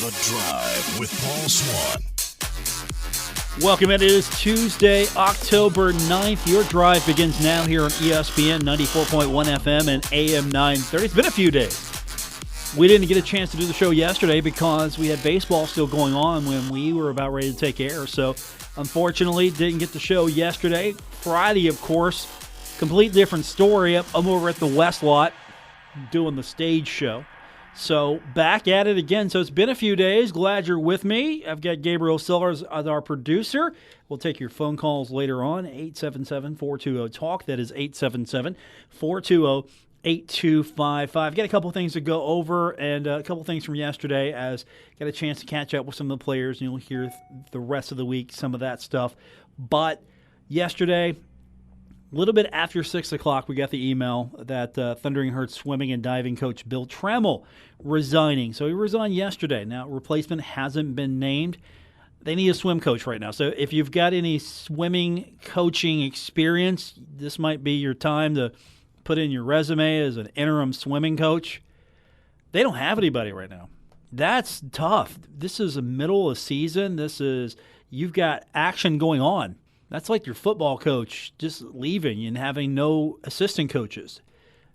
The Drive with Paul Swann. Welcome. It is Tuesday, October 9th. Your drive begins now here on ESPN 94.1 FM and AM 930. It's been a few days. We didn't get a chance to do the show yesterday because we had baseball still going on when we were about ready to take air. So, unfortunately, didn't get the show yesterday. Friday, of course, complete different story. I'm over at the West Lot doing the stage show. So, back at it again. So, it's been a few days. Glad you're with me. I've got Gabriel Sellers as our producer. We'll take your phone calls later on. 877-420-TALK. That is 877-420-8255. Got a couple things to go over and a couple things from yesterday as got a chance to catch up with some of the players. And you'll hear the rest of the week, some of that stuff. But yesterday, a little bit after 6 o'clock, we got the email that Thundering Herd swimming and diving coach Bill Trammell resigning. So he resigned yesterday. Now, replacement hasn't been named. They need a swim coach right now. So if you've got any swimming coaching experience, this might be your time to put in your resume as an interim swimming coach. They don't have anybody right now. That's tough. This is the middle of season. You've got action going on. That's like your football coach just leaving and having no assistant coaches.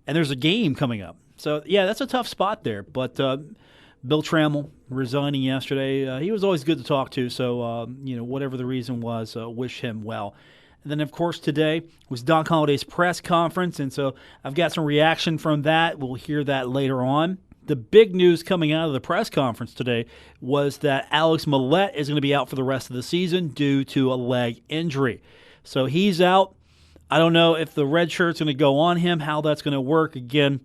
And there's a game coming up. So, yeah, that's a tough spot there. But Bill Trammell resigning yesterday, he was always good to talk to. So, whatever the reason was, wish him well. And then, of course, today was Doc Holliday's press conference. And so I've got some reaction from that. We'll hear that later on. The big news coming out of the press conference today was that Alex Millett is going to be out for the rest of the season due to a leg injury. So he's out. I don't know if the red shirt's going to go on him, how that's going to work. Again,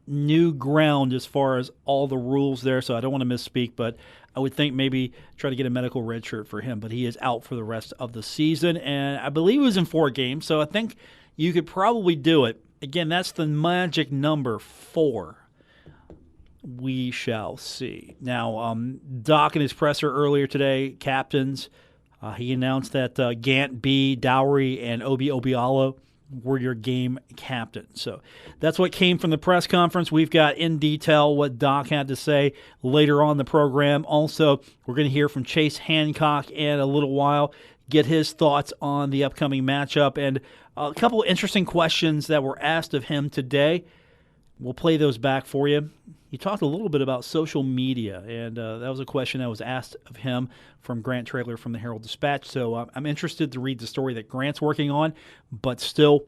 new ground as far as all the rules there, so I don't want to misspeak, but I would think maybe try to get a medical red shirt for him. But he is out for the rest of the season, and I believe he was in 4 games, so I think you could probably do it. Again, that's the magic number 4. We shall see. Now, Doc in his presser earlier today, captains, he announced that Gant, B, Dowry, and Obi Obialo were your game captains. So that's what came from the press conference. We've got in detail what Doc had to say later on in the program. Also, we're going to hear from Chase Hancock in a little while, get his thoughts on the upcoming matchup, and a couple of interesting questions that were asked of him today. We'll play those back for you. He talked a little bit about social media, and that was a question that was asked of him from Grant Traylor from the Herald-Dispatch. So I'm interested to read the story that Grant's working on, but still,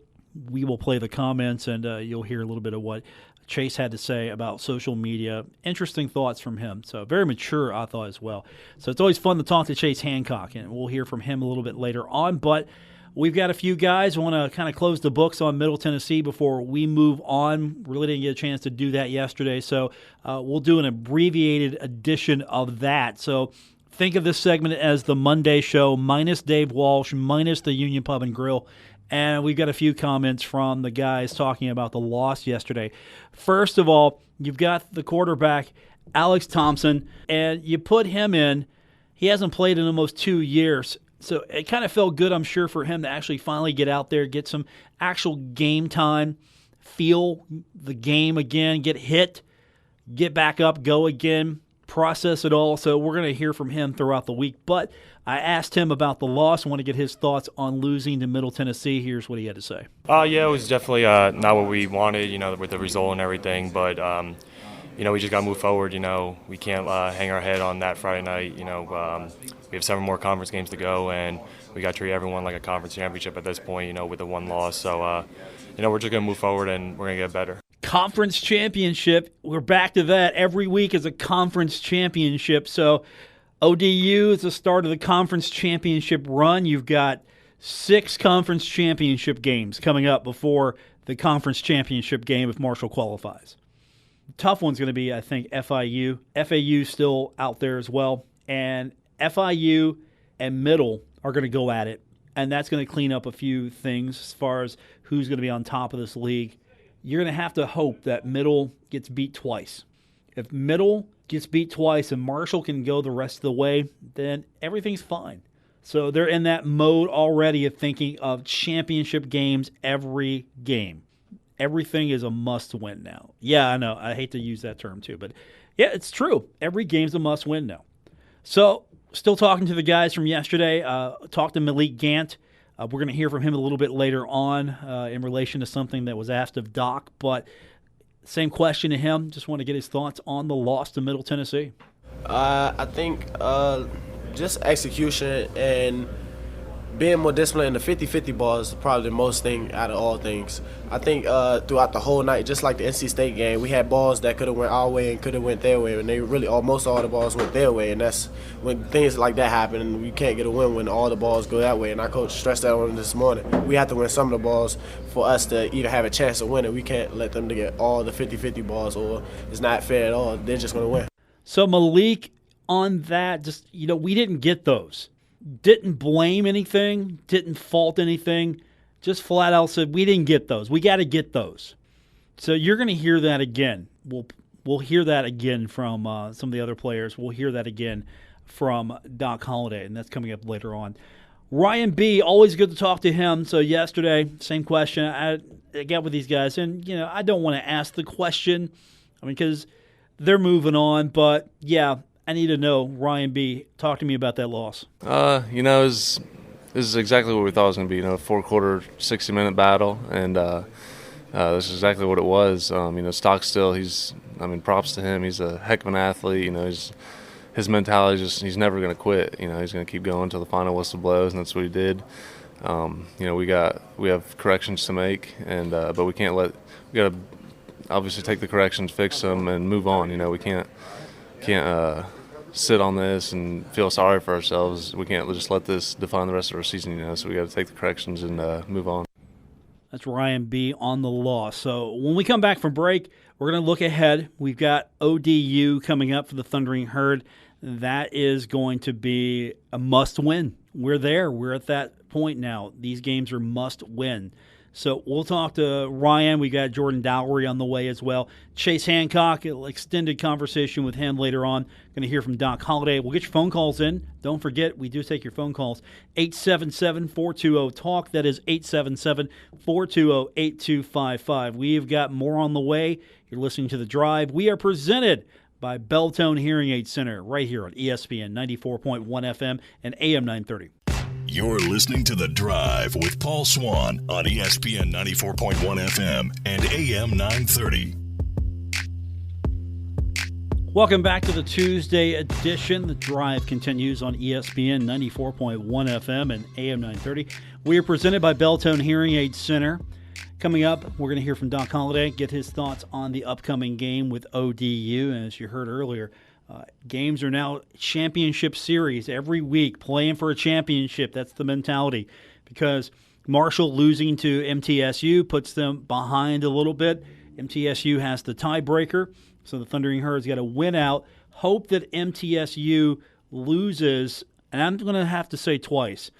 we will play the comments, and you'll hear a little bit of what Chase had to say about social media. Interesting thoughts from him. So very mature, I thought, as well. So it's always fun to talk to Chase Hancock, and we'll hear from him a little bit later on. But we've got a few guys. I want to kind of close the books on Middle Tennessee before we move on. Really didn't get a chance to do that yesterday, so we'll do an abbreviated edition of that. So think of this segment as the Monday show, minus Dave Walsh, minus the Union Pub and Grill. And we've got a few comments from the guys talking about the loss yesterday. First of all, you've got the quarterback, Alex Thompson, and you put him in. He hasn't played in almost 2 years. So it kind of felt good, I'm sure, for him to actually finally get out there, get some actual game time, feel the game again, get hit, get back up, go again, process it all. So we're going to hear from him throughout the week. But I asked him about the loss. I want to get his thoughts on losing to Middle Tennessee. Here's what he had to say. Yeah, it was definitely not what we wanted, with the result and everything. But, we just got to move forward. We can't hang our head on that Friday night. We have 7 more conference games to go, and we got to treat everyone like a conference championship at this point, with the 1 loss. So, we're just going to move forward, and we're going to get better. Conference championship. We're back to that. Every week is a conference championship. So, ODU is the start of the conference championship run. You've got 6 conference championship games coming up before the conference championship game if Marshall qualifies. Tough one's going to be, I think, FIU. FAU still out there as well. And FIU and Middle are going to go at it. And that's going to clean up a few things as far as who's going to be on top of this league. You're going to have to hope that Middle gets beat twice. If Middle gets beat twice and Marshall can go the rest of the way, then everything's fine. So they're in that mode already of thinking of championship games every game. everything is a must-win now. Yeah, I know. I hate to use that term too, but yeah, it's true. Every game's a must-win now. So, still talking to the guys from yesterday. Talked to Malik Gant. We're going to hear from him a little bit later on in relation to something that was asked of Doc, but same question to him. Just want to get his thoughts on the loss to Middle Tennessee. I think just execution and being more disciplined. The 50-50 ball is probably the most thing out of all things. I think throughout the whole night, just like the NC State game, we had balls that could have went our way and could have went their way, and they really almost all the balls went their way. And that's when things like that happen, and we can't get a win when all the balls go that way. And our coach stressed that on this morning. We have to win some of the balls for us to even have a chance of winning. We can't let them to get all the 50-50 balls, or it's not fair at all. They're just going to win. So Malik, on that, just we didn't get those. Didn't blame anything, didn't fault anything, just flat out said we didn't get those. We got to get those. So you're going to hear that again. We'll hear that again from some of the other players. We'll hear that again from Doc Holliday, and that's coming up later on. Ryan B., always good to talk to him. So yesterday, same question I got with these guys, and I don't want to ask the question, because they're moving on, but yeah. I need to know, Ryan B., talk to me about that loss. This is exactly what we thought it was going to be, a 4-quarter, 60-minute battle, and this is exactly what it was. Stockstill, props to him. He's a heck of an athlete. His mentality he's never going to quit. He's going to keep going until the final whistle blows, and that's what he did. We have corrections to make, and but we got to obviously take the corrections, fix them, and move on. We can't sit on this and feel sorry for ourselves. We can't just let this define the rest of our season, so we got to take the corrections and move on. That's Ryan B. on the loss. So when we come back from break, we're going to look ahead. We've got ODU coming up for the Thundering Herd. That is going to be a must-win. We're there. We're at that point now. These games are must-win. So we'll talk to Ryan. We got Jordan Dowry on the way as well. Chase Hancock, an extended conversation with him later on. Going to hear from Doc Holliday. We'll get your phone calls in. Don't forget, we do take your phone calls. 877-420-TALK. That is 877-420-8255. We've got more on the way. You're listening to The Drive. We are presented by Belltone Hearing Aid Center right here on ESPN 94.1 FM and AM 930. You're listening to The Drive with Paul Swann on ESPN 94.1 FM and AM 930. Welcome back to the Tuesday edition. The Drive continues on ESPN 94.1 FM and AM 930. We are presented by Belltone Hearing Aid Center. Coming up, we're going to hear from Doc Holliday, get his thoughts on the upcoming game with ODU. And as you heard earlier, games are now championship series every week, playing for a championship. That's the mentality, because Marshall losing to MTSU puts them behind a little bit. MTSU has the tiebreaker, so the Thundering Herd's got to win out, hope that MTSU loses, and I'm going to have to say twice.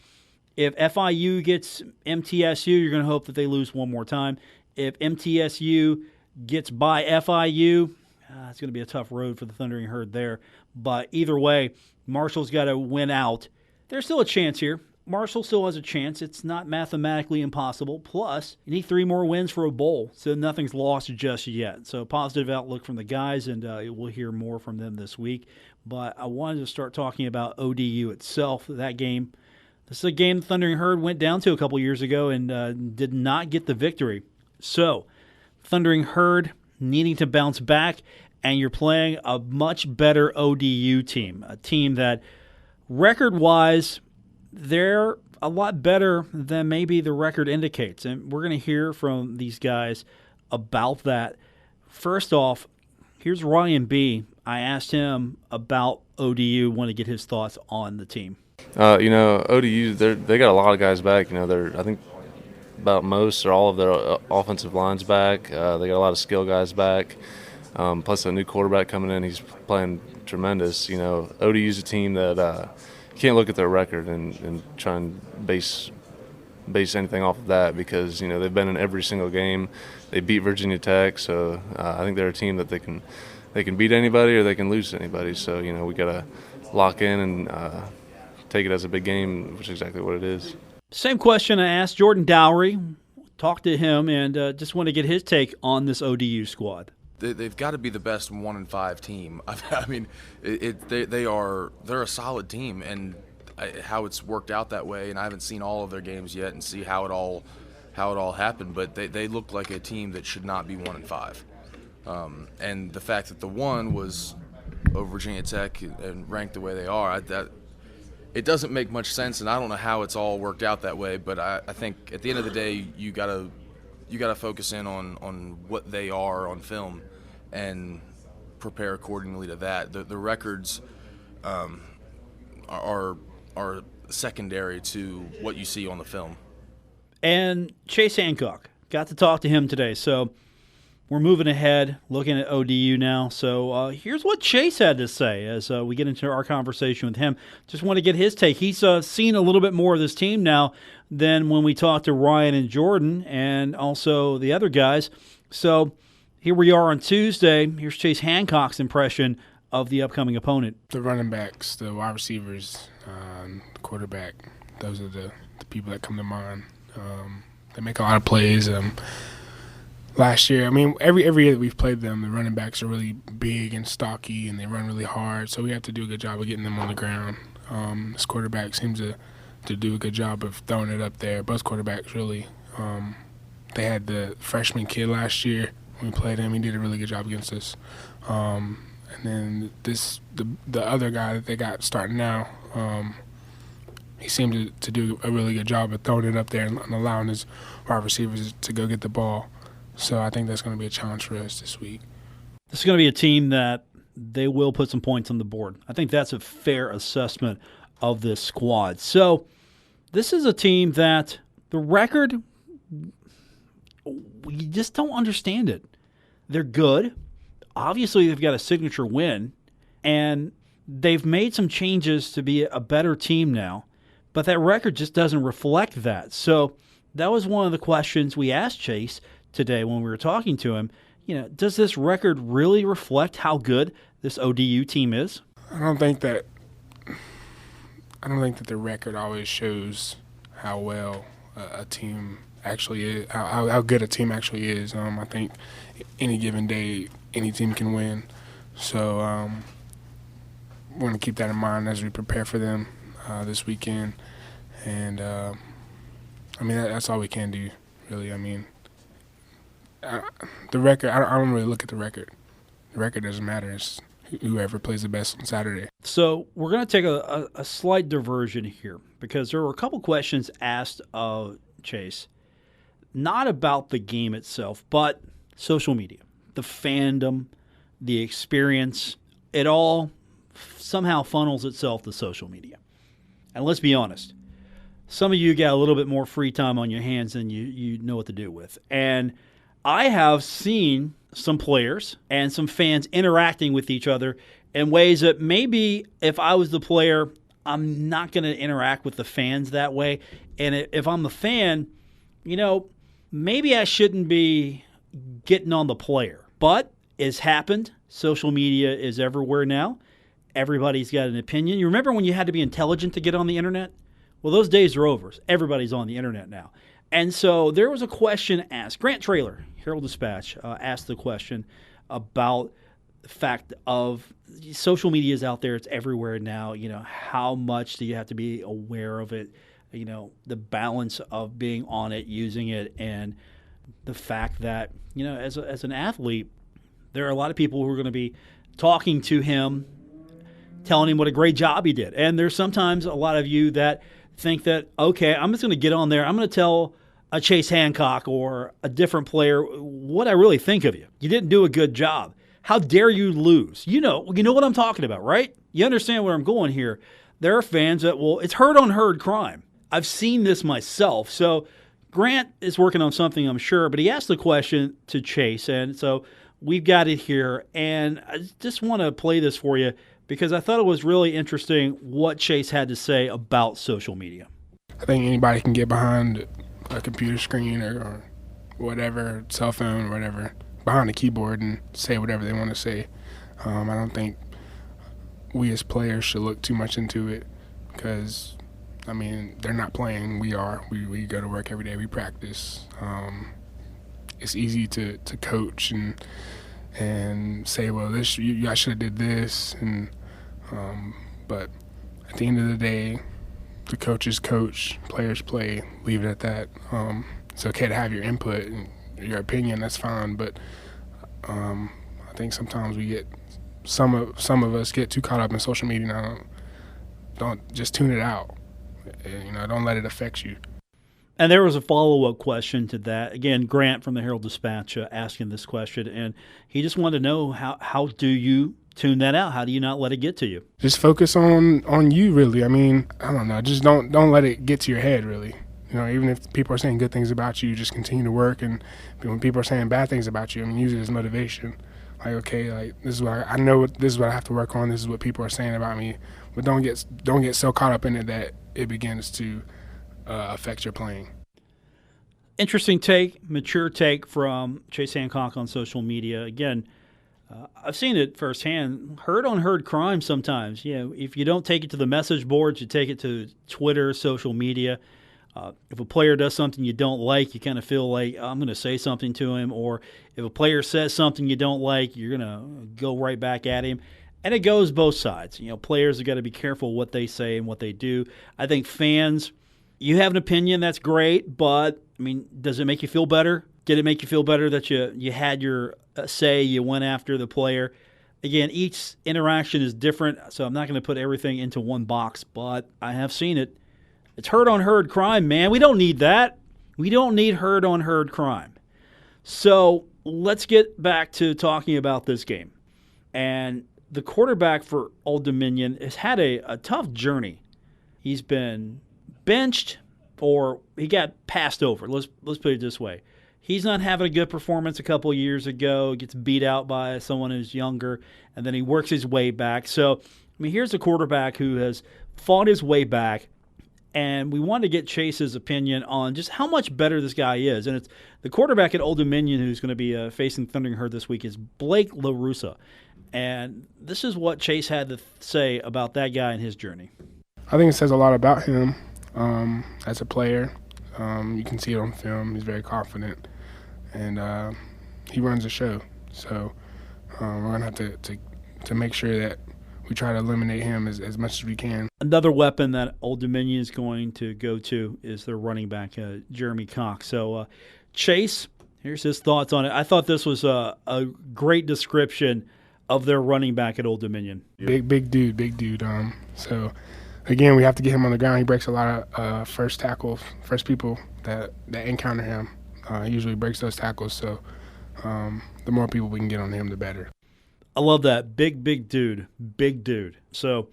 If FIU gets MTSU, you're going to hope that they lose one more time. If MTSU gets by FIU, it's going to be a tough road for the Thundering Herd there. But either way, Marshall's got to win out. There's still a chance here. Marshall still has a chance. It's not mathematically impossible. Plus, you need 3 more wins for a bowl, so nothing's lost just yet. So positive outlook from the guys, and we'll hear more from them this week. But I wanted to start talking about ODU itself, that game. This is a game the Thundering Herd went down to a couple years ago and did not get the victory. So, Thundering Herd needing to bounce back, and you're playing a much better ODU team, a team that record-wise, they're a lot better than maybe the record indicates. And we're going to hear from these guys about that. First off, here's Ryan B. I asked him about ODU, want to get his thoughts on the team. ODU, they got a lot of guys back. I think about most or all of their offensive lines back. They got a lot of skill guys back. Plus a new quarterback coming in, he's playing tremendous. ODU's a team that you can't look at their record and try and base anything off of that, because they've been in every single game. They beat Virginia Tech, so I think they're a team that they can beat anybody or they can lose to anybody. So we got to lock in and take it as a big game, which is exactly what it is. Same question I asked Jordan Dowry. talked to him and just want to get his take on this ODU squad. They've got to be the best 1-5 team. I mean, they're a solid team, and how it's worked out that way. And I haven't seen all of their games yet and see how it all happened. But they look like a team that should not be 1-5. And the fact that the one was over Virginia Tech and ranked the way they are, it doesn't make much sense. And I don't know how it's all worked out that way. But I think at the end of the day, you gotta focus in on what they are on film and prepare accordingly to that. The records are secondary to what you see on the film. And Chase Hancock, got to talk to him today. So we're moving ahead, looking at ODU now. So here's what Chase had to say as we get into our conversation with him. Just want to get his take. He's seen a little bit more of this team now than when we talked to Ryan and Jordan and also the other guys. So here we are on Tuesday. Here's Chase Hancock's impression of the upcoming opponent. The running backs, the wide receivers, the quarterback, those are the people that come to mind. They make a lot of plays. Last year, I mean, every year that we've played them, the running backs are really big and stocky, and they run really hard. So we have to do a good job of getting them on the ground. This quarterback seems to do a good job of throwing it up there. Both quarterbacks really. They had the freshman kid last year when we played him. He did a really good job against us. And then the other guy that they got starting now, he seemed to do a really good job of throwing it up there and allowing his wide receivers to go get the ball. So I think that's going to be a challenge for us this week. This is going to be a team that they will put some points on the board. I think that's a fair assessment of this squad. So this is a team that the record, we just don't understand it. They're good. Obviously, they've got a signature win, and they've made some changes to be a better team now, but that record just doesn't reflect that. So that was one of the questions we asked Chase today when we were talking to him. Does this record really reflect how good this ODU team is? I don't think that the record always shows how well a team actually is, how good a team actually is. I think any given day, any team can win. So we're going to keep that in mind as we prepare for them this weekend. And, that's all we can do, really. The record, I don't really look at the record. The record doesn't matter. It's whoever plays the best on Saturday. So we're going to take a slight diversion here because there were a couple questions asked of Chase, not about the game itself, but social media, the fandom, the experience. It all somehow funnels itself to social media. And let's be honest, some of you got a little bit more free time on your hands than you know what to do with. And I have seen some players and some fans interacting with each other in ways that maybe if I was the player, I'm not going to interact with the fans that way. And if I'm the fan, maybe I shouldn't be getting on the player. But it's happened. Social media is everywhere now. Everybody's got an opinion. You remember when you had to be intelligent to get on the internet? Well, those days are over. Everybody's on the internet now. And so there was a question asked. Grant Traylor, Herald-Dispatch, asked the question about the fact of social media is out there. It's everywhere now. How much do you have to be aware of it? The balance of being on it, using it, and the fact that, as an athlete, there are a lot of people who are going to be talking to him, telling him what a great job he did. And there's sometimes a lot of you that think that, okay, I'm just going to get on there. I'm going to tell a Chase Hancock or a different player what I really think of you. You didn't do a good job. How dare you lose? You know what I'm talking about, right? You understand where I'm going here. There are fans that it's herd on herd crime. I've seen this myself. So Grant is working on something, I'm sure, but he asked the question to Chase, and so we've got it here. And I just want to play this for you because I thought it was really interesting what Chase had to say about social media. I think anybody can get behind a computer screen or whatever, cell phone or whatever, behind a keyboard and say whatever they want to say. I don't think we as players should look too much into it because I mean, they're not playing. We are. We go to work every day. We practice. It's easy to coach and say, well, this I should have did this, but at the end of the day, the coaches coach, players play. Leave it at that. It's okay to have your input and your opinion. That's fine, but I think sometimes we get some of us get too caught up in social media. Now, don't just tune it out. Don't let it affect you. And there was a follow-up question to that. Again, Grant from the Herald-Dispatch asking this question, and he just wanted to know how do you tune that out? How do you not let it get to you? Just focus on you, really. I mean, I don't know. Just don't let it get to your head, really. Even if people are saying good things about you, just continue to work. And when people are saying bad things about you, I mean, use it as motivation. Like, okay, like this is what I know. This is what I have to work on. This is what people are saying about me. But don't get so caught up in it that it begins to affect your playing. Interesting take, mature take from Chase Hancock on social media. Again, I've seen it firsthand. Heard on herd crime sometimes. If you don't take it to the message boards, you take it to Twitter, social media. If a player does something you don't like, you kind of feel like, I'm going to say something to him. Or if a player says something you don't like, you're going to go right back at him. And it goes both sides. Players have got to be careful what they say and what they do. I think fans, you have an opinion, that's great, but, I mean, does it make you feel better? Did it make you feel better that you had your say, you went after the player? Again, each interaction is different, so I'm not going to put everything into one box, but I have seen it. It's herd-on-herd crime, man. We don't need that. We don't need herd-on-herd crime. So let's get back to talking about this game. And the quarterback for Old Dominion has had a tough journey. He's been benched, or he got passed over. Let's put it this way. He's not having a good performance a couple years ago, gets beat out by someone who's younger, and then he works his way back. So, I mean, here's a quarterback who has fought his way back, and we want to get Chase's opinion on just how much better this guy is. And it's the quarterback at Old Dominion who's going to be facing Thundering Herd this week is Blake LaRussa. And this is what Chase had to say about that guy and his journey. I think it says a lot about him as a player. You can see it on film. He's very confident, and he runs the show. So we're going to have to make sure that we try to eliminate him as much as we can. Another weapon that Old Dominion is going to go to is their running back, Jeremy Cox. So, Chase, here's his thoughts on it. I thought this was a great description of their running back at Old Dominion. Big dude. So, again, we have to get him on the ground. He breaks a lot of first people that encounter him. He usually breaks those tackles. So, the more people we can get on him, the better. I love that. Big dude. So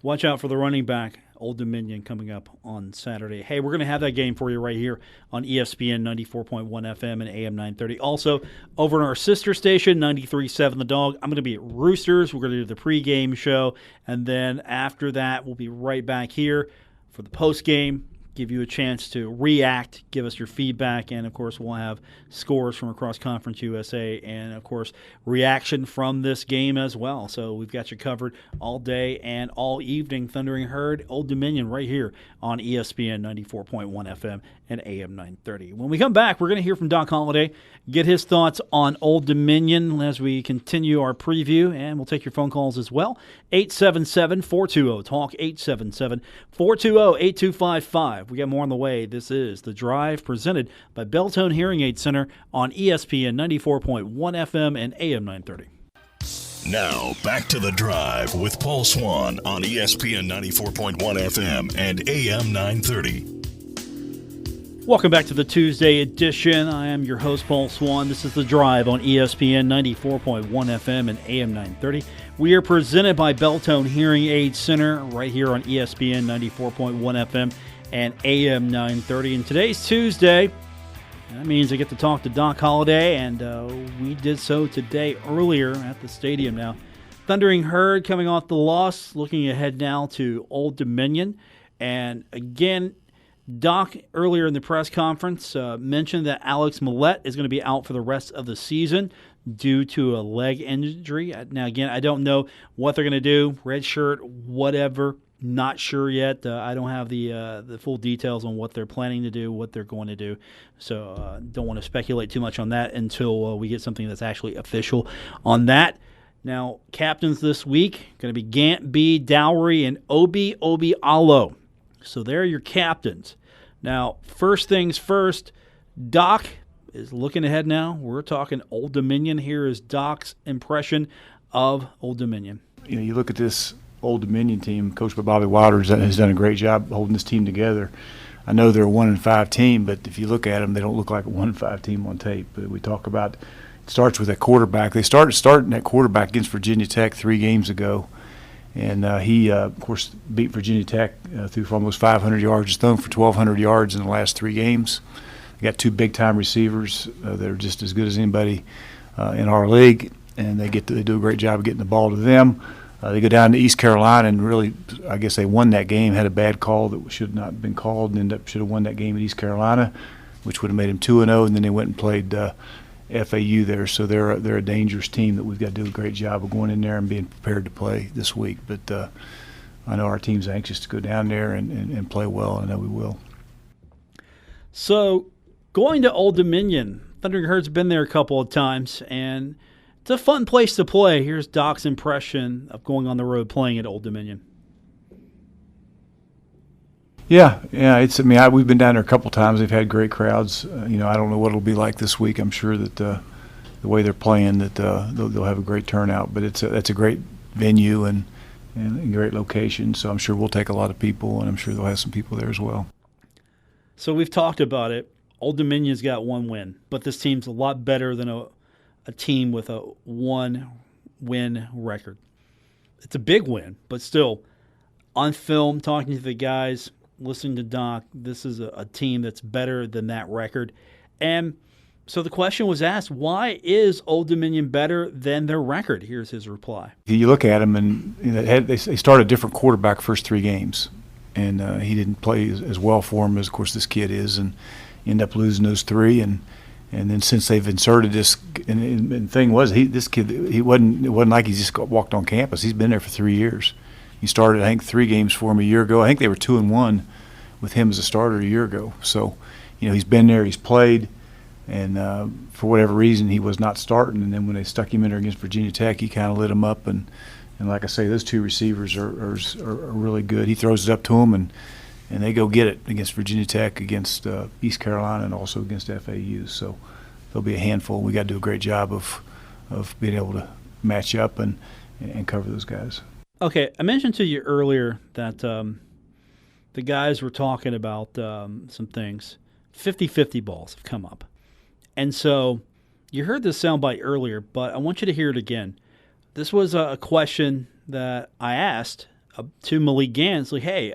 watch out for the running back, Old Dominion, coming up on Saturday. Hey, we're going to have that game for you right here on ESPN 94.1 FM and AM 930. Also, over on our sister station, 93.7 The Dog, I'm going to be at Roosters. We're going to do the pregame show. And then after that, we'll be right back here for the postgame. Give you a chance to react, give us your feedback, and, of course, we'll have scores from across Conference USA and, of course, reaction from this game as well. So we've got you covered all day and all evening. Thundering Herd, Old Dominion, right here on ESPN 94.1 FM and AM 930. When we come back, we're going to hear from Doc Holliday, get his thoughts on Old Dominion as we continue our preview, and we'll take your phone calls as well. 877-420-TALK, 877-420-8255. We got more on the way. This is The Drive, presented by Beltone Hearing Aid Center on ESPN 94.1 FM and AM 930. Now, back to The Drive with Paul Swann on ESPN 94.1 FM and AM 930. Welcome back to the Tuesday edition. I am your host, Paul Swann. This is The Drive on ESPN 94.1 FM and AM 930. We are presented by Beltone Hearing Aid Center right here on ESPN 94.1 FM and AM 930. And today's Tuesday. That means I get to talk to Doc Holliday, and we did so today earlier at the stadium. Now, Thundering Herd coming off the loss, looking ahead now to Old Dominion. And again, Doc, earlier in the press conference, mentioned that Alex Millette is going to be out for the rest of the season due to a leg injury. Now, again, I don't know what they're going to do, red shirt, whatever, Not sure yet. I don't have the full details on what they're planning to do, what they're going to do. So don't want to speculate too much on that until we get something that's actually official on that. Now, captains this week going to be Gant B, Dowry, and Obi Allo. So they're your captains. Now, first things first, Doc is looking ahead now. We're talking Old Dominion. Here is Doc's impression of Old Dominion. You know, you look at this Old Dominion team, coached by Bobby Waters, has done a great job holding this team together. I know they're a 1-5 team, but if you look at them, they don't look like a 1-5 team on tape. But we talk about it starts with that quarterback. They starting that quarterback against Virginia Tech 3 games ago, and he, of course, beat Virginia Tech, threw for almost 500 yards, just thrown for 1,200 yards in the last 3 games. They got 2 big-time receivers that are just as good as anybody in our league, and they do a great job of getting the ball to them. They go down to East Carolina and really, I guess they won that game, had a bad call that should not have been called, and should have won that game at East Carolina, which would have made them 2-0, and then they went and played FAU there. So they're a dangerous team that we've got to do a great job of going in there and being prepared to play this week. But I know our team's anxious to go down there and play well, and I know we will. So going to Old Dominion, Thundering Herd's been there a couple of times, and it's a fun place to play. Here's Doc's impression of going on the road playing at Old Dominion. Yeah. We've been down there a couple times. They've had great crowds. I don't know what it'll be like this week. I'm sure that the way they're playing, that they'll have a great turnout. But it's a great venue and a great location. So I'm sure we'll take a lot of people, and I'm sure they'll have some people there as well. So we've talked about it. Old Dominion's got 1 win, but this team's a lot better than a team with a 1-win record. It's a big win, but still, on film, talking to the guys, listening to Doc, this is a team that's better than that record. And so the question was asked, why is Old Dominion better than their record? Here's his reply. You look at them, and they started a different quarterback first 3 games, and he didn't play as well for him as, of course, this kid is, and end up losing those 3. And then since they've inserted this, and the thing was, this kid, it wasn't like he just walked on campus. He's been there for 3 years. He started, I think, 3 games for him a year ago. I think they were 2-1 with him as a starter a year ago. So, he's been there, he's played, and for whatever reason, he was not starting. And then when they stuck him in there against Virginia Tech, he kind of lit him up. And like I say, those 2 receivers are really good. He throws it up to them, and they go get it against Virginia Tech, against East Carolina, and also against FAU. So they'll be a handful. We got to do a great job of being able to match up and cover those guys. Okay, I mentioned to you earlier that the guys were talking about some things. 50-50 balls have come up. And so you heard this soundbite earlier, but I want you to hear it again. This was a question that I asked to Malik Gans, like, hey,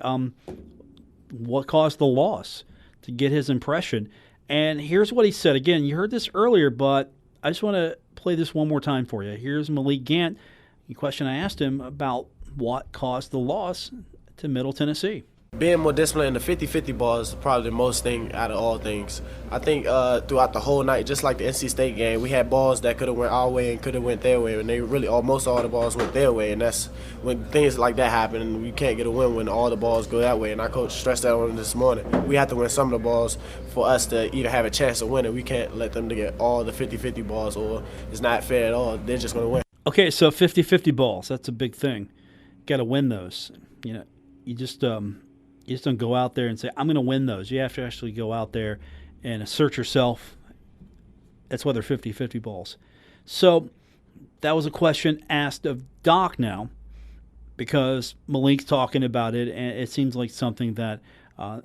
what caused the loss, to get his impression. And here's what he said. Again, you heard this earlier, but I just want to play this one more time for you. Here's Malik Gant, the question I asked him about what caused the loss to Middle Tennessee. Being more disciplined in the 50-50 ball is probably the most thing out of all things. I think throughout the whole night, just like the NC State game, we had balls that could have went our way and could have went their way, and they really almost all the balls went their way. And that's when things like that happen, and you can't get a win when all the balls go that way. And our coach stressed that on this morning. We have to win some of the balls for us to either have a chance of winning. We can't let them to get all the 50-50 balls, or it's not fair at all. They're just going to win. Okay, so 50-50 balls, that's a big thing. Got to win those. You just don't go out there and say, I'm going to win those. You have to actually go out there and assert yourself. That's why they're 50-50 balls. So that was a question asked of Doc now, because Malik's talking about it, and it seems like something that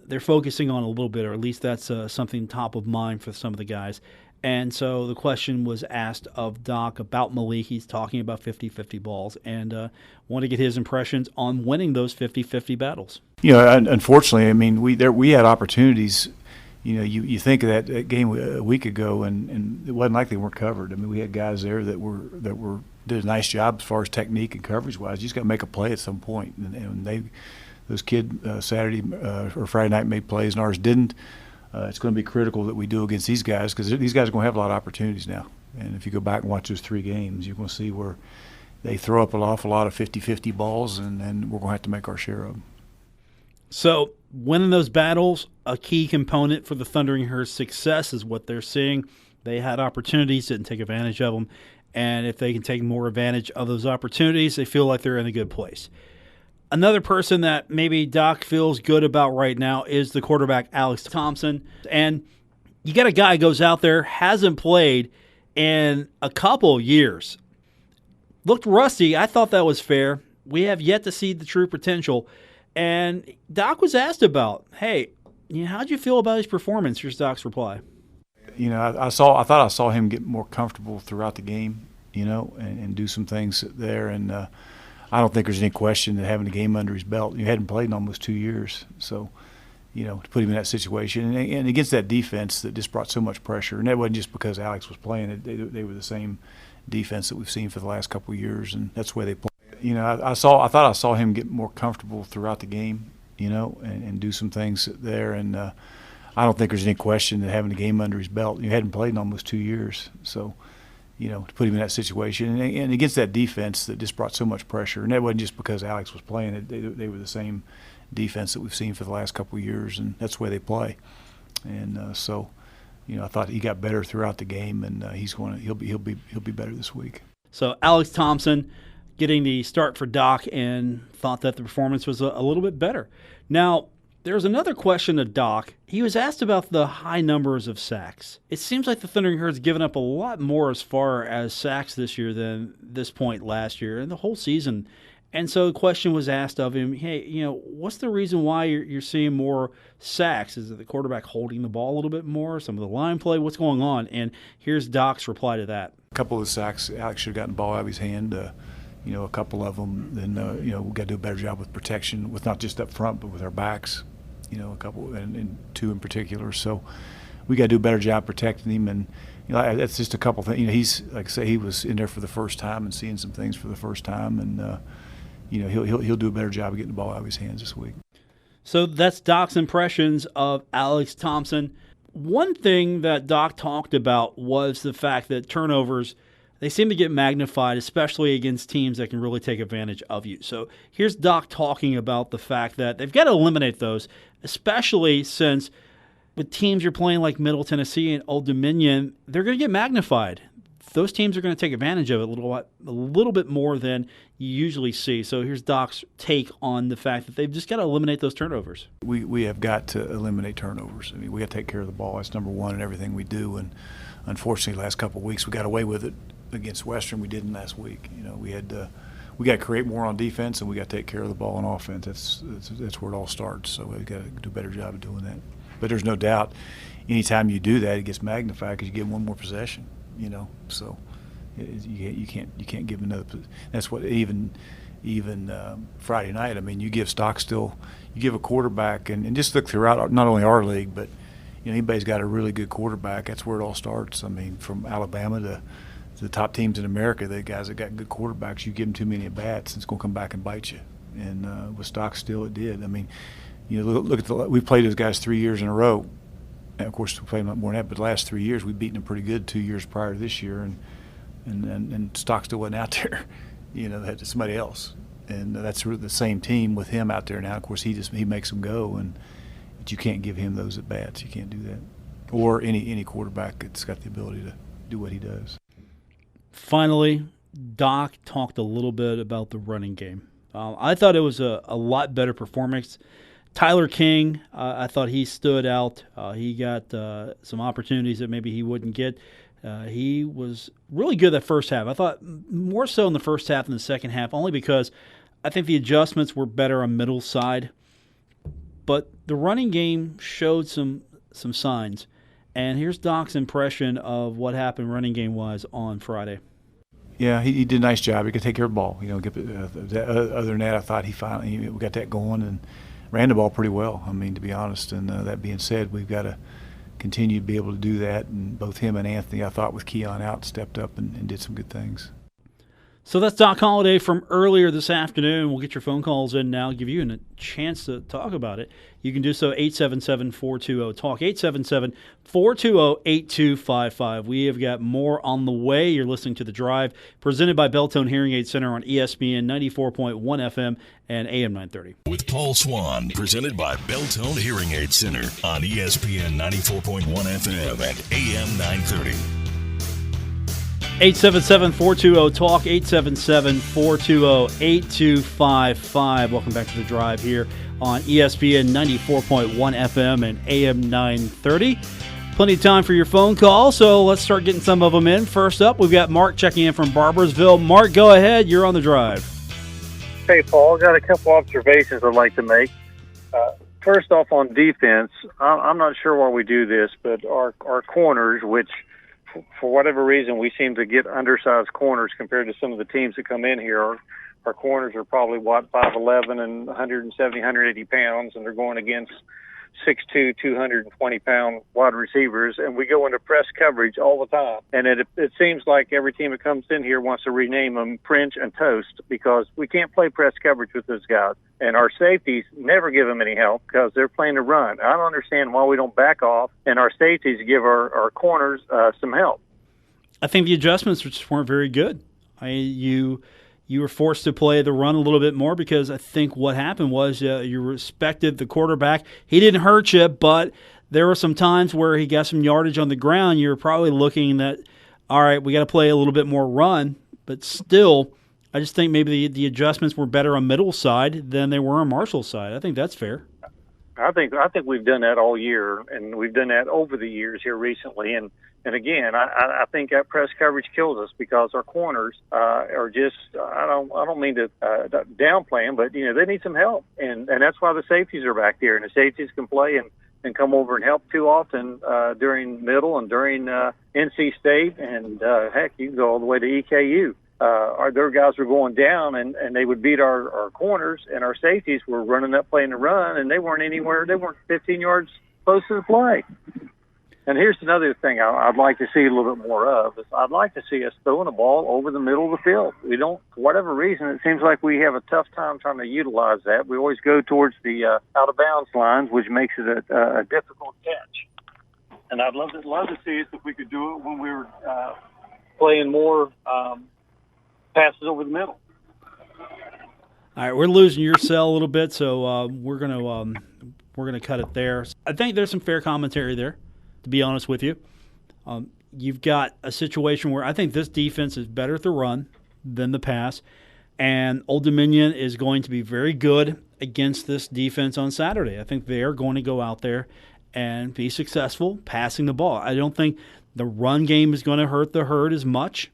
they're focusing on a little bit, or at least that's something top of mind for some of the guys. And so the question was asked of Doc about Malik. He's talking about 50-50 balls, and want to get his impressions on winning those 50-50 battles. Unfortunately, I mean, we had opportunities. You think of that game a week ago, and it wasn't like they weren't covered. I mean, we had guys there that did a nice job as far as technique and coverage wise. You just got to make a play at some point, and those kids Saturday or Friday night made plays, and ours didn't. It's going to be critical that we do against these guys, because these guys are going to have a lot of opportunities now. And if you go back and watch those 3 games, you're going to see where they throw up an awful lot of 50-50 balls, and we're going to have to make our share of them. So winning those battles, a key component for the Thundering Herd's success is what they're seeing. They had opportunities, didn't take advantage of them. And if they can take more advantage of those opportunities, they feel like they're in a good place. Another person that maybe Doc feels good about right now is the quarterback, Alex Thompson. And you got a guy who goes out there, hasn't played in a couple years. Looked rusty. I thought that was fair. We have yet to see the true potential. And Doc was asked about, hey, how'd you feel about his performance? Here's Doc's reply. I thought I saw him get more comfortable throughout the game, and do some things there. And I don't think there's any question that having a game under his belt, he hadn't played in almost 2 years. So, to put him in that situation. And against that defense that just brought so much pressure. And that wasn't just because Alex was playing. They were the same defense that we've seen for the last couple of years, and that's the way they play. I thought I saw him get more comfortable throughout the game, and do some things there. And I don't think there's any question that having a game under his belt, he hadn't played in almost 2 years. So, to put him in that situation. And against that defense that just brought so much pressure. And that wasn't just because Alex was playing. They were the same defense that we've seen for the last couple of years, and that's the way they play. And so, I thought he got better throughout the game, and he'll be better this week. So Alex Thompson getting the start for Doc, and thought that the performance was a little bit better. Now, there's another question to Doc. He was asked about the high numbers of sacks. It seems like the Thundering Herd's given up a lot more as far as sacks this year than this point last year and the whole season. And so the question was asked of him, hey, what's the reason why you're seeing more sacks? Is it the quarterback holding the ball a little bit more, some of the line play? What's going on? And here's Doc's reply to that. A couple of the sacks, Alex should have gotten the ball out of his hand. A couple of them. Then, we've got to do a better job with protection, with not just up front, but with our backs. A couple, and two in particular. So we got to do a better job protecting him. And that's just a couple things. He's, like I say, he was in there for the first time and seeing some things for the first time. And he'll do a better job of getting the ball out of his hands this week. So that's Doc's impressions of Alex Thompson. One thing that Doc talked about was the fact that turnovers, they seem to get magnified, especially against teams that can really take advantage of you. So here's Doc talking about the fact that they've got to eliminate those, especially since with teams you're playing like Middle Tennessee and Old Dominion, they're going to get magnified. Those teams are going to take advantage of it a little bit more than you usually see. So here's Doc's take on the fact that they've just got to eliminate those turnovers. We have got to eliminate turnovers. I mean, we got to take care of the ball. That's number one in everything we do. And unfortunately, last couple of weeks we got away with it against Western. We didn't last week. We got to create more on defense, and we got to take care of the ball on offense. That's where it all starts. So we got to do a better job of doing that. But there's no doubt, anytime you do that, it gets magnified because you get one more possession. So you can't give another. That's what even Friday night. I mean, you give Stockstill, you give a quarterback, and just look throughout not only our league, but anybody's got a really good quarterback. That's where it all starts. I mean, from Alabama to the top teams in America, the guys that got good quarterbacks, you give them too many at bats, and it's going to come back and bite you. And with Stockstill, it did. I mean, look at we played those guys 3 years in a row. And of course, we played more than that, but the last 3 years we've beaten them pretty good. 2 years prior to this year, and Stockstill wasn't out there. Had somebody else, and that's the same team with him out there now. Of course, he makes them go, but you can't give him those at bats. You can't do that, or any quarterback that's got the ability to do what he does. Finally, Doc talked a little bit about the running game. I thought it was a lot better performance. Tyler King, I thought he stood out. He got some opportunities that maybe he wouldn't get. He was really good that first half. I thought more so in the first half than the second half, only because I think the adjustments were better on middle side. But the running game showed some signs. And here's Doc's impression of what happened running game-wise on Friday. Yeah, he did a nice job. He could take care of the ball. Other than that, I thought we got that going and ran the ball pretty well, to be honest. And that being said, we've got to continue to be able to do that. And both him and Anthony, I thought, with Keon out, stepped up and did some good things. So that's Doc Holliday from earlier this afternoon. We'll get your phone calls in now, give you a chance to talk about it. You can do so 877-420-TALK, 877-420-8255. We have got more on the way. You're listening to The Drive, presented by Beltone Hearing Aid Center on ESPN 94.1 FM and AM 930. With Paul Swann, presented by Beltone Hearing Aid Center on ESPN 94.1 FM and AM 930. 877-420-TALK, 877-420-8255. Welcome back to The Drive here on ESPN 94.1 FM and AM 930. Plenty of time for your phone call, so let's start getting some of them in. First up, we've got Mark checking in from Barboursville. Mark, go ahead. You're on The Drive. Hey, Paul. Got a couple observations I'd like to make. First off, on defense, I'm not sure why we do this, but our corners, which for whatever reason, we seem to get undersized corners compared to some of the teams that come in here. Our corners are probably, 5'11" and 170, 180 pounds, and they're going against 6'2", 220-pound wide receivers, and we go into press coverage all the time. And it seems like every team that comes in here wants to rename them French and Toast because we can't play press coverage with those guys. And our safeties never give them any help because they're playing to run. I don't understand why we don't back off and our safeties give our corners some help. I think the adjustments just weren't very good. You were forced to play the run a little bit more because I think what happened was you respected the quarterback. He didn't hurt you, but there were some times where he got some yardage on the ground. You were probably looking that, all right, we got to play a little bit more run, but still, I just think maybe the adjustments were better on Middle's side than they were on Marshall's side. I think that's fair. I think we've done that all year, and we've done that over the years here recently. And again, I think that press coverage kills us because our corners are just I don't mean to downplay them, but they need some help, and that's why the safeties are back there, and the safeties can play and come over and help too often during Middle and during NC State, and heck, you can go all the way to EKU. Their guys were going down, and they would beat our corners, and our safeties were running up playing the run, and they weren't 15 yards close to the play. And here's another thing I'd like to see a little bit more of. Is I'd like to see us throwing the ball over the middle of the field. We don't, for whatever reason, it seems like we have a tough time trying to utilize that. We always go towards the out-of-bounds lines, which makes it a difficult catch. And I'd love to see us if we could do it when we were playing more passes over the middle. All right, we're losing your cell a little bit, so we're gonna cut it there. I think there's some fair commentary there, to be honest with you. You've got a situation where I think this defense is better at the run than the pass, and Old Dominion is going to be very good against this defense on Saturday. I think they are going to go out there and be successful passing the ball. I don't think the run game is going to hurt the Herd as much,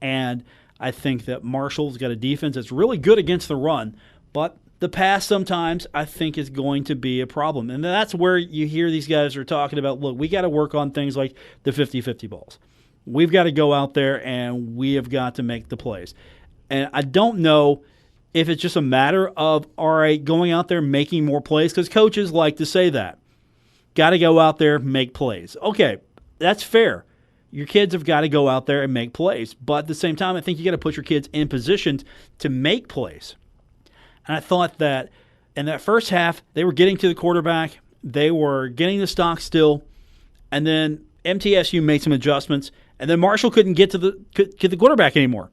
and I think that Marshall's got a defense that's really good against the run, but the pass sometimes I think is going to be a problem. And that's where you hear these guys are talking about, look, we got to work on things like the 50-50 balls. We've got to go out there and we have got to make the plays. And I don't know if it's just a matter of, all right, going out there making more plays, because coaches like to say that. Got to go out there, make plays. Okay, that's fair. Your kids have got to go out there and make plays. But at the same time, I think you got to put your kids in positions to make plays. And I thought that in that first half, they were getting to the quarterback. They were getting the stock still. And then MTSU made some adjustments. And then Marshall couldn't get to the quarterback anymore.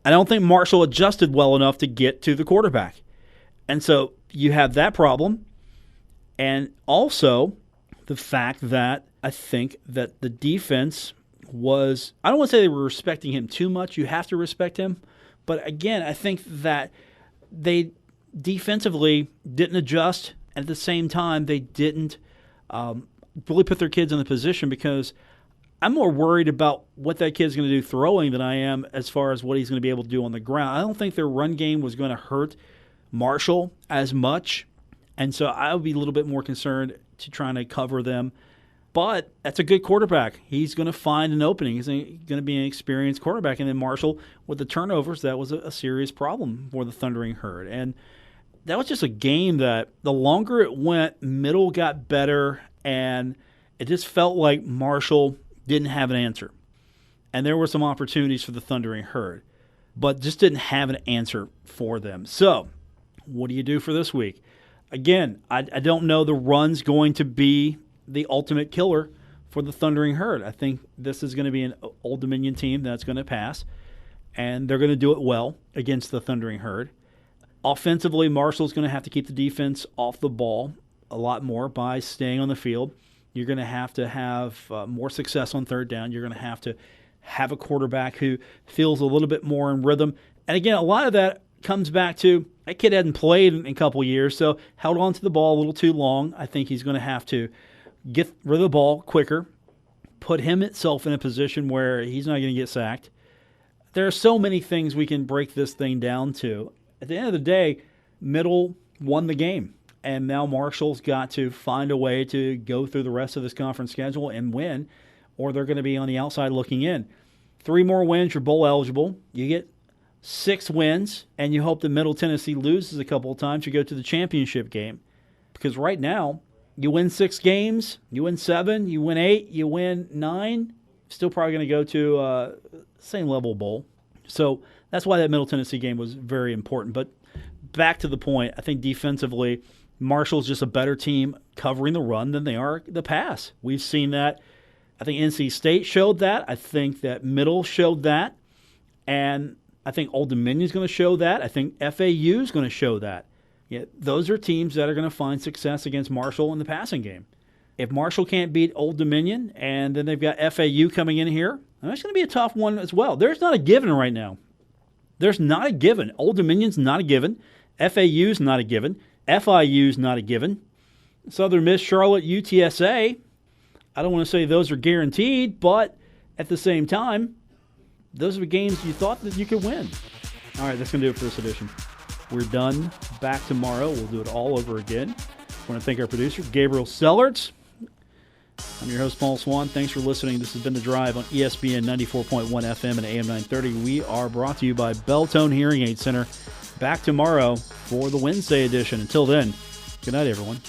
I don't think Marshall adjusted well enough to get to the quarterback. And so you have that problem. And also the fact that I think that the defense was, I don't want to say they were respecting him too much. You have to respect him. But again, I think that they defensively didn't adjust. And at the same time, they didn't really put their kids in the position, because I'm more worried about what that kid's going to do throwing than I am as far as what he's going to be able to do on the ground. I don't think their run game was going to hurt Marshall as much. And so I would be a little bit more concerned to trying to cover them. But that's a good quarterback. He's going to find an opening. He's going to be an experienced quarterback. And then Marshall, with the turnovers, that was a serious problem for the Thundering Herd. And that was just a game that the longer it went, Middle got better, and it just felt like Marshall didn't have an answer. And there were some opportunities for the Thundering Herd. but just didn't have an answer for them. So what do you do for this week? Again, I don't know the run's going to be the ultimate killer for the Thundering Herd. I think this is going to be an Old Dominion team that's going to pass, and they're going to do it well against the Thundering Herd. Offensively, Marshall's going to have to keep the defense off the ball a lot more by staying on the field. You're going to have more success on third down. You're going to have a quarterback who feels a little bit more in rhythm. And again, a lot of that comes back to that kid hadn't played in a couple years, so held on to the ball a little too long. I think he's going to have to get rid of the ball quicker, put him itself in a position where he's not going to get sacked. There are so many things we can break this thing down to. At the end of the day, Middle won the game, and now Marshall's got to find a way to go through the rest of this conference schedule and win, or they're going to be on the outside looking in. 3 more wins, you're bowl eligible. You get 6 wins, and you hope that Middle Tennessee loses a couple of times. You go to the championship game. Because right now, you win 6 games, you win 7, you win 8, you win 9, still probably going to go to same level bowl. So that's why that Middle Tennessee game was very important. But back to the point, I think defensively, Marshall's just a better team covering the run than they are the pass. We've seen that. I think NC State showed that. I think that Middle showed that. And I think Old Dominion's going to show that. I think FAU is going to show that. Yeah, those are teams that are going to find success against Marshall in the passing game. If Marshall can't beat Old Dominion, and then they've got FAU coming in here, that's going to be a tough one as well. There's not a given right now. There's not a given. Old Dominion's not a given. FAU's not a given. FIU's not a given. Southern Miss, Charlotte, UTSA, I don't want to say those are guaranteed, but at the same time, those are games you thought that you could win. All right, that's going to do it for this edition. We're done. Back tomorrow. We'll do it all over again. I want to thank our producer, Gabriel Sellards. I'm your host, Paul Swann. Thanks for listening. This has been The Drive on ESPN 94.1 FM and AM 930. We are brought to you by Belltone Hearing Aid Center. Back tomorrow for the Wednesday edition. Until then, good night, everyone.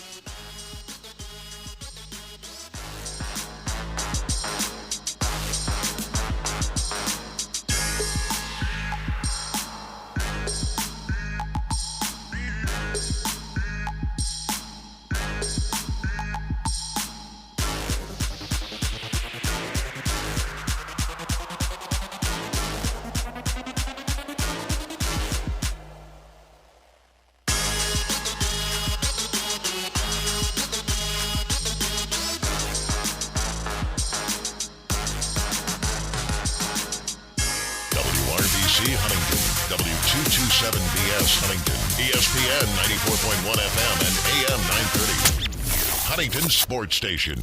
Huntington, W227BS Huntington, ESPN 94.1 FM and AM 930. Huntington Sports Station.